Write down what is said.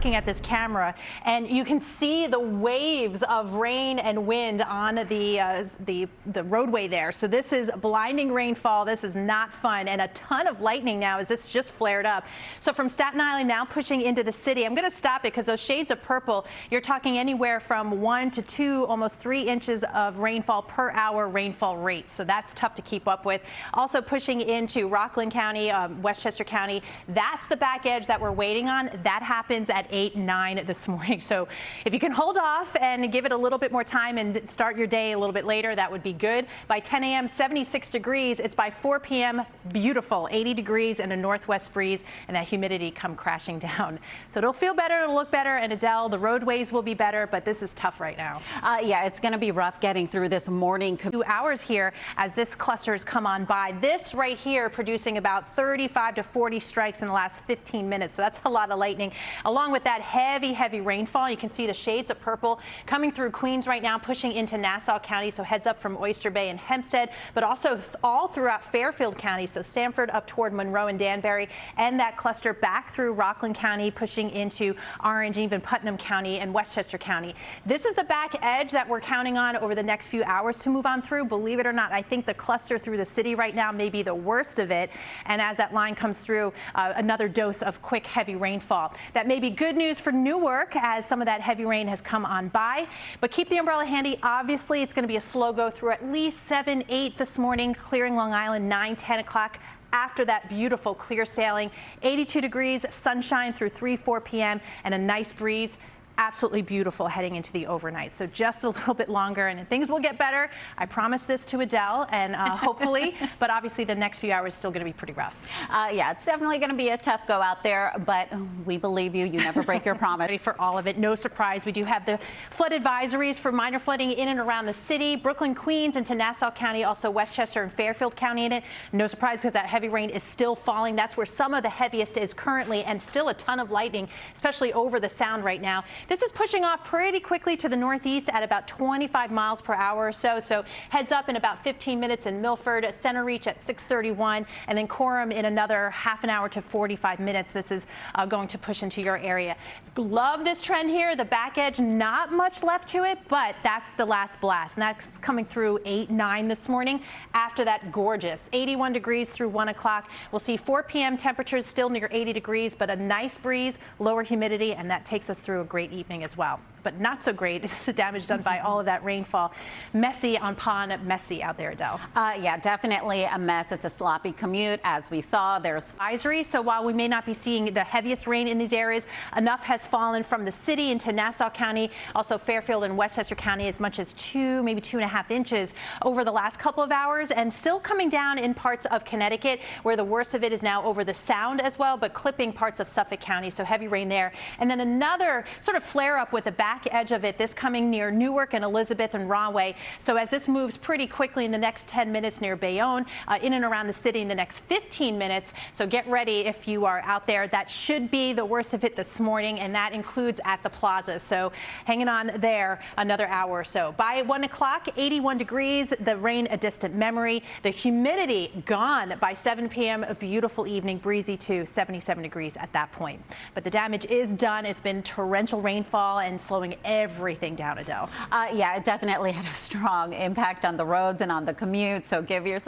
Looking at this camera, and you can see the waves of rain and wind on the roadway there. So this is blinding rainfall. This is not fun, and a ton of lightning now as this just flared up. So from Staten Island now pushing into the city. I'm going to stop it because those shades of purple, you're talking anywhere from 1 to 2, almost 3 inches of rainfall per hour rainfall rate. So that's tough to keep up with. Also pushing into Rockland County, Westchester County. That's the back edge that we're waiting on. That happens at 8, 9 this morning. So if you can hold off and give it a little bit more time and start your day a little bit later, that would be good. By 10 a.m., 76 degrees. It's by 4 p.m., beautiful, 80 degrees and a northwest breeze, and that humidity come crashing down. So it'll feel better, it'll look better, and Adele, the roadways will be better, but this is tough right now. Yeah, it's going to be rough getting through this morning. 2 hours here as this cluster has come on by. This right here producing about 35 to 40 strikes in the last 15 minutes. So that's a lot of lightning. Along with that heavy rainfall, you can see the shades of purple coming through Queens right now, pushing into Nassau County. So heads up from Oyster Bay and Hempstead, but also all throughout Fairfield County. So Stamford up toward Monroe and Danbury, and that cluster back through Rockland County, pushing into Orange, even Putnam County and Westchester County. This is the back edge that we're counting on over the next few hours to move on through. Believe it or not, I think the cluster through the city right now may be the worst of it. And as that line comes through, another dose of quick, heavy rainfall. That may be good news for Newark as some of that heavy rain has come on by. But keep the umbrella handy. Obviously, it's going to be a slow go through at least 7, 8 this morning, clearing Long Island 9, 10 o'clock. After that beautiful clear sailing, 82 degrees, sunshine through 3, 4 p.m. and a nice breeze. Absolutely beautiful heading into the overnight. So just a little bit longer and things will get better. I promise this to Adele, and hopefully, but obviously the next few hours still going to be pretty rough. Yeah, it's definitely going to be a tough go out there, but we believe you. You never break your promise. Ready for all of it. No surprise. We do have the flood advisories for minor flooding in and around the city, Brooklyn, Queens, into Nassau County, also Westchester and Fairfield County in it. No surprise because that heavy rain is still falling. That's where some of the heaviest is currently, and still a ton of lightning, especially over the Sound right now. This is pushing off pretty quickly to the northeast at about 25 miles per hour or so. So heads up in about 15 minutes in Milford, Center Reach at 6:31, and then Coram in another half an hour to 45 minutes. This is going to push into your area. Love this trend here. The back edge, not much left to it, but that's the last blast. And that's coming through 8, 9 this morning. After that, gorgeous. 81 degrees through 1 o'clock. We'll see 4 p.m. temperatures still near 80 degrees, but a nice breeze, lower humidity, and that takes us through a great evening as well. But not so great is the damage done by all of that rainfall. Messy on pond, messy out there, Adele. Yeah, definitely a mess. It's a sloppy commute. As we saw, there's advisory. So while we may not be seeing the heaviest rain in these areas, enough has fallen from the city into Nassau County, also Fairfield and Westchester County, as much as 2, maybe 2.5 inches over the last couple of hours, and still coming down in parts of Connecticut, where the worst of it is now over the Sound as well, but clipping parts of Suffolk County. So heavy rain there. And then another sort of flare up with the back edge of it, this coming near Newark and Elizabeth and Rahway. So as this moves pretty quickly in the next 10 minutes near Bayonne, in and around the city in the next 15 minutes. So get ready if you are out there. That should be the worst of it this morning, and that includes at the plaza. So hanging on there another hour or so. By 1 o'clock, 81 degrees, the rain a distant memory. The humidity gone by 7 p.m. A beautiful evening, breezy too, 77 degrees at that point. But the damage is done. It's been torrential rainfall and slowing everything down, Adele. Yeah, it definitely had a strong impact on the roads and on the commute. So give yourself